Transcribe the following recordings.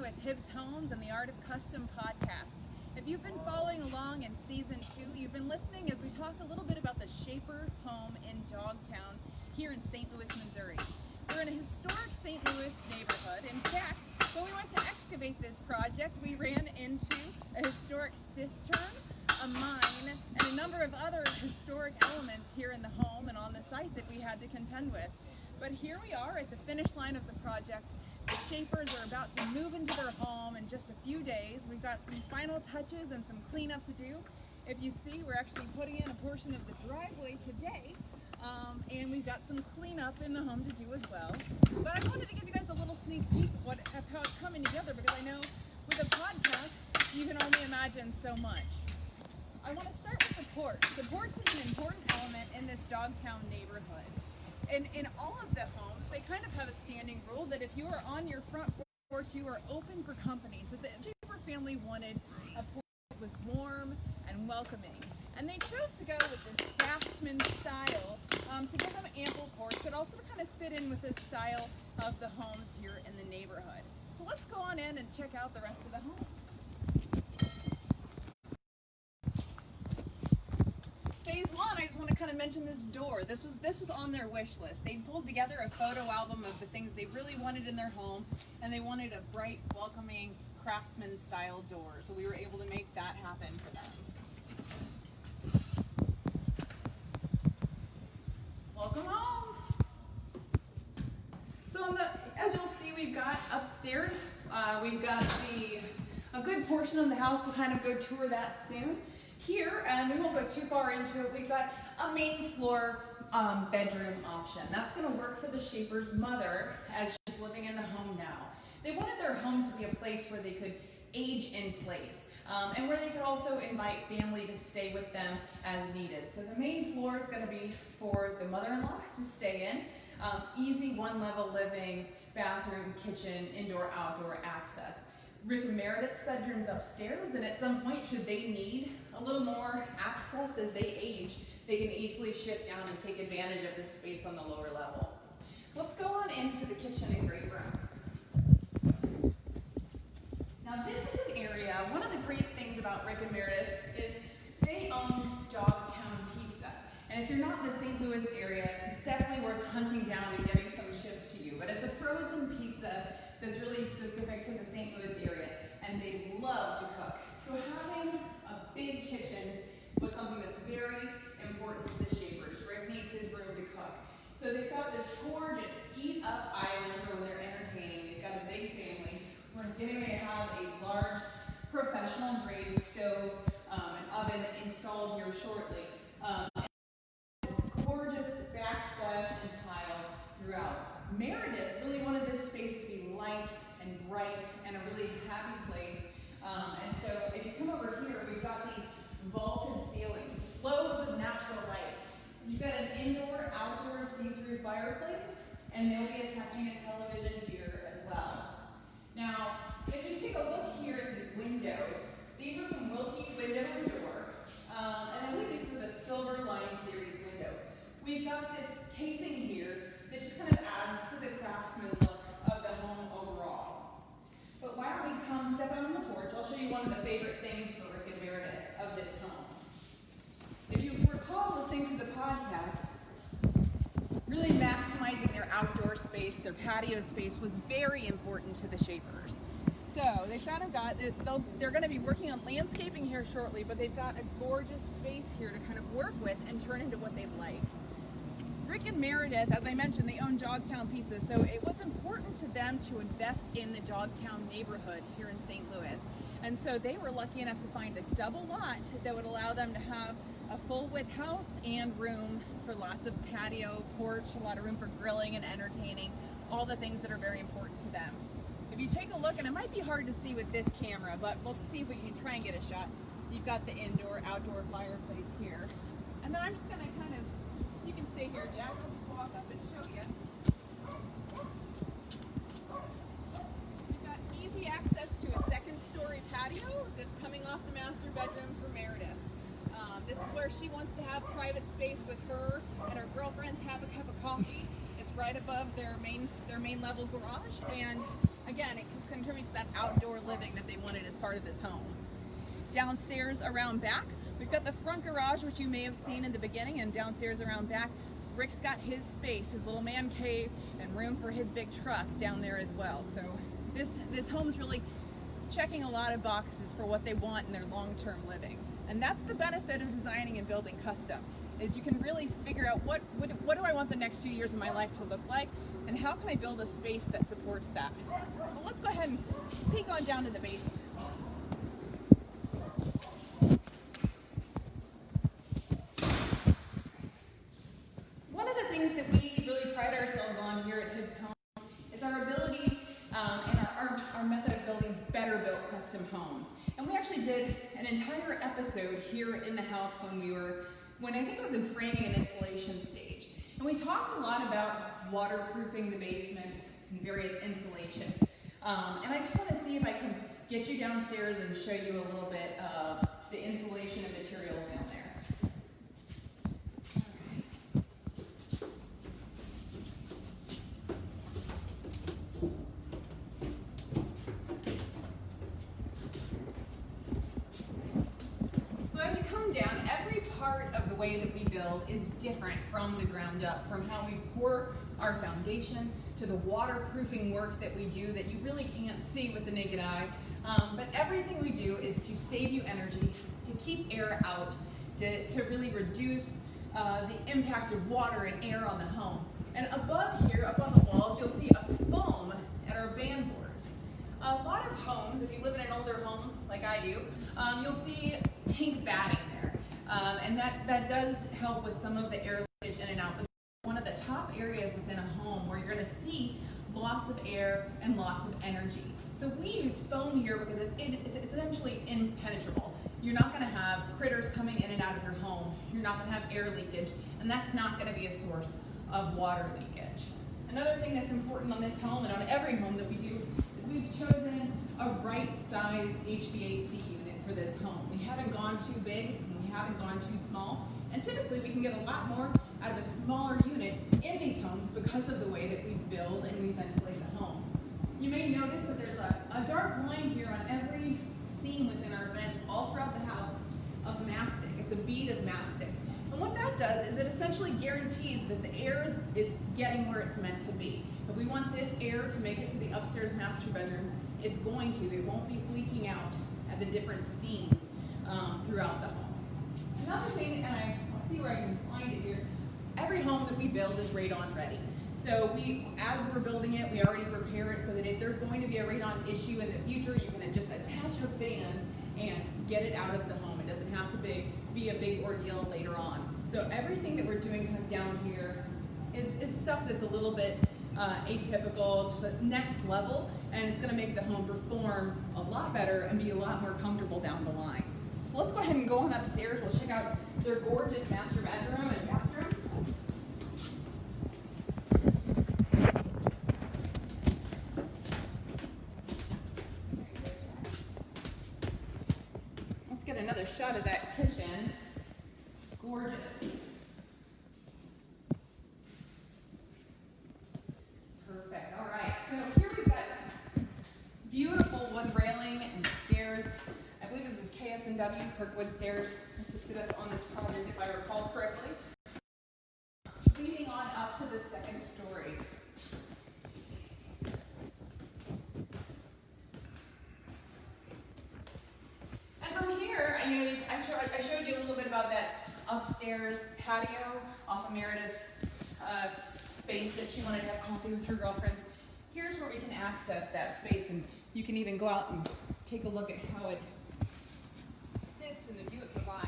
with Hibbs Homes and the Art of Custom podcast. If you've been following along in season 2, you've been listening as we talk a little bit about the Schaper home in Dogtown here in St. Louis, Missouri. We're in a historic St. Louis neighborhood. In fact, when we went to excavate this project, we ran into a historic cistern, a mine, and a number of other historic elements here in the home and on the site that we had to contend with. But here we are at the finish line of the project. The Schapers are about to move into their home in just a few days. We've got some final touches and some cleanup to do. If you see, we're actually putting in a portion of the driveway today, and we've got some cleanup in the home to do as well. But I wanted to give you guys a little sneak peek of how it's coming together, because I know with a podcast, you can only imagine so much. I want to start with the porch. The porch is an important element in this Dogtown neighborhood. In all of the homes, they kind of have a standing rule that if you are on your front porch, you are open for company. So the Schaper family wanted a porch that was warm and welcoming. And they chose to go with this Craftsman style to give them ample porch, but also to kind of fit in with the style of the homes here in the neighborhood. So let's go on in and check out the rest of the home. Phase 1, I just want to kind of mention this door. This was on their wish list. They pulled together a photo album of the things they really wanted in their home, and they wanted a bright, welcoming Craftsman style door. So we were able to make that happen for them. Welcome home. So as you'll see, we've got upstairs, we've got a good portion of the house. We'll kind of go tour that soon. Here, and we won't go too far into it, we've got a main floor bedroom option. That's going to work for the Schaper's mother as she's living in the home now. They wanted their home to be a place where they could age in place, and where they could also invite family to stay with them as needed. So the main floor is going to be for the mother-in-law to stay in. Easy one-level living, bathroom, kitchen, indoor-outdoor access. Rick and Meredith's bedrooms upstairs, and at some point, should they need a little more access as they age, they can easily shift down and take advantage of this space on the lower level. Let's go on into the kitchen and great room. Now this is an area, one of the great things about Rick and Meredith is they own Dogtown Pizza. And if you're not in the St. Louis area, it's definitely worth hunting down and getting some shipped to you. But it's a frozen pizza that's really specific to the St. Louis area, and they love to cook. So having a big kitchen was something that's very important to the Schapers. Rick needs his room to cook. So they've got this gorgeous eat-up island for when they're entertaining. They've got a big family. We're going to have a large professional-grade stove and oven installed here shortly. Gorgeous backsplash and tile throughout. Meredith really wanted this space to be light and bright and a really happy place. And so if you come over here, we've got these vaulted ceilings, loads of natural light. You've got an indoor-outdoor see-through fireplace, and they'll be attaching a television here as well. Now, if you take a look here at these windows, these are from 𝗿𝗁𝗄 Window and Door, and I believe these are the Silver Line Series window. We've got this casing here that just kind of adds to the Craftsman look of the home overall. But why don't we come step out on the porch? I'll show you one of the favorite things for Rick and Meredith of this home. If you recall listening to the podcast, really maximizing their outdoor space, their patio space was very important to the Schapers. So they've kind of got, they're going to be working on landscaping here shortly, but they've got a gorgeous space here to kind of work with and turn into what they'd like. Rick and Meredith, as I mentioned, they own Dogtown Pizza, so it was important to them to invest in the Dogtown neighborhood here in St. Louis. And so they were lucky enough to find a double lot that would allow them to have a full-width house and room for lots of patio, porch, a lot of room for grilling and entertaining, all the things that are very important to them. If you take a look, and it might be hard to see with this camera, but we'll see if we can try and get a shot. You've got the indoor-outdoor fireplace here. And then I'm just going to kind of, you can stay here, Jack. I'll just walk up and show you. We've got easy access to a second-story patio just coming off the master bedroom for Meredith. This is where she wants to have private space with her and her girlfriends, have a cup of coffee. It's right above their main level garage, and again, it just contributes to that outdoor living that they wanted as part of this home. Downstairs around back, we've got the front garage, which you may have seen in the beginning, and downstairs around back, Rick's got his space, his little man cave, and room for his big truck down there as well. So this home's really checking a lot of boxes for what they want in their long-term living. And that's the benefit of designing and building custom, is you can really figure out what do I want the next few years of my life to look like, and how can I build a space that supports that. Well, let's go ahead and take on down to the basement. One of the things that we really pride ourselves on here at Hibbs Homes is our ability and our method of building better built custom homes. And we actually did an entire episode here in the house when I think it was in framing and insulation stage. And we talked a lot about waterproofing the basement and various insulation. And I just want to see if I can get you downstairs and show you a little bit of the insulation and materials down there. Way that we build is different from the ground up, from how we pour our foundation to the waterproofing work that we do that you really can't see with the naked eye. But everything we do is to save you energy, to keep air out, to really reduce the impact of water and air on the home. And above here, up on the walls, you'll see a foam at our band boards. A lot of homes, if you live in an older home like I do, you'll see pink batting there. And that does help with some of the air leakage in and out. But one of the top areas within a home where you're going to see loss of air and loss of energy. So we use foam here because it's essentially impenetrable. You're not going to have critters coming in and out of your home. You're not going to have air leakage, and that's not going to be a source of water leakage. Another thing that's important on this home and on every home that we do is we've chosen a right-sized HVAC unit for this home. We haven't gone too big. Haven't gone too small, and typically we can get a lot more out of a smaller unit in these homes because of the way that we build and we ventilate the home. You may notice that there's a dark line here on every seam within our vents all throughout the house of mastic. It's a bead of mastic. And what that does is it essentially guarantees that the air is getting where it's meant to be. If we want this air to make it to the upstairs master bedroom, it's going to. It won't be leaking out at the different seams throughout the home. Another thing, and I'll see where I can find it here, every home that we build is radon ready. So as we're building it, we already prepare it so that if there's going to be a radon issue in the future, you can just attach a fan and get it out of the home. It doesn't have to be a big ordeal later on. So everything that we're doing kind of down here is stuff that's a little bit atypical, just a next level, and it's going to make the home perform a lot better and be a lot more comfortable down the line. So let's go ahead and go on upstairs. We'll check out their gorgeous master bedroom and bathroom. Let's get another shot of that kitchen. Gorgeous. Perfect. All right. So here we've got beautiful wood railing and stairs. I believe this is KS&W, Kirkwood Stairs, assisted us on this project, if I recall correctly. Leading on up to the second story. And from here, I showed you a little bit about that upstairs patio off of Meredith's space that she wanted to have coffee with her girlfriends. Here's where we can access that space, and you can even go out and take a look at how it sits and the view it provides.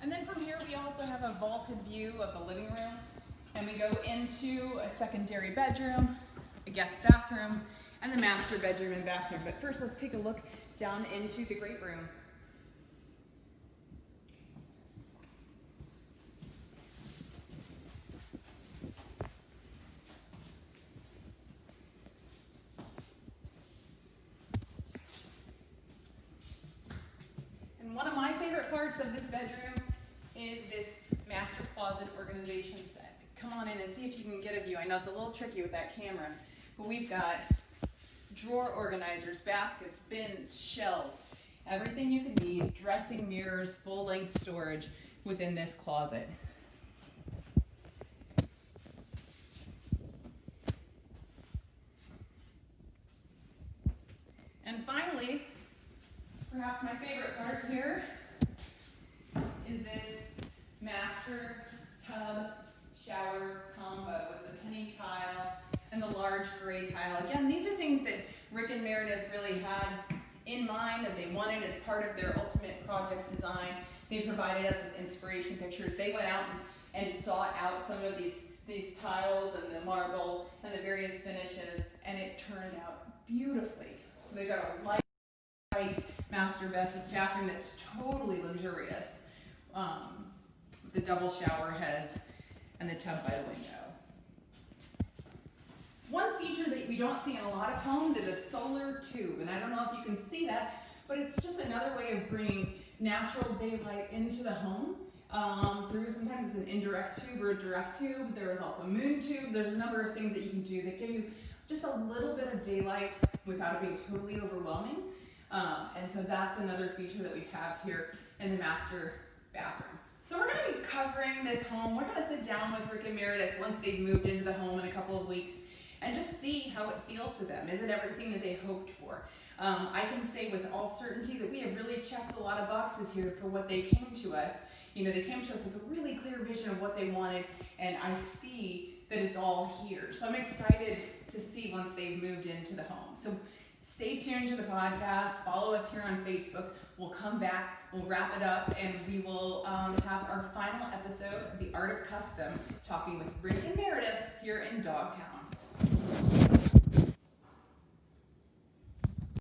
And then from here we also have a vaulted view of the living room, and we go into a secondary bedroom, a guest bathroom, and the master bedroom and bathroom. But first, let's take a look down into the great room. favorite parts of this bedroom is this master closet organization set. Come on in and see if you can get a view. I know it's a little tricky with that camera, but we've got drawer organizers, baskets, bins, shelves, everything you could need, dressing mirrors, full-length storage within this closet. And finally, perhaps my favorite part here is this master tub shower combo with the penny tile and the large gray tile. Again, these are things that Rick and Meredith really had in mind that they wanted as part of their ultimate project design. They provided us with inspiration pictures. They went out and sought out some of these tiles and the marble and the various finishes, and it turned out beautifully. So they've got a light master bathroom that's totally luxurious, with the double shower heads and the tub by the window. One feature that we don't see in a lot of homes is a solar tube, and I don't know if you can see that, but it's just another way of bringing natural daylight into the home through sometimes it's an indirect tube or a direct tube. There is also moon tubes. There's a number of things that you can do that give you just a little bit of daylight without it being totally overwhelming. And so that's another feature that we have here in the master bathroom. So we're going to be covering this home. We're going to sit down with Rick and Meredith once they've moved into the home in a couple of weeks and just see how it feels to them. Is it everything that they hoped for? I can say with all certainty that we have really checked a lot of boxes here for what they came to us. You know, they came to us with a really clear vision of what they wanted, and I see that it's all here. So I'm excited to see once they've moved into the home. So stay tuned to the podcast, follow us here on Facebook. We'll come back, we'll wrap it up, and we will have our final episode of The Art of Custom, talking with Rick and Meredith here in Dogtown.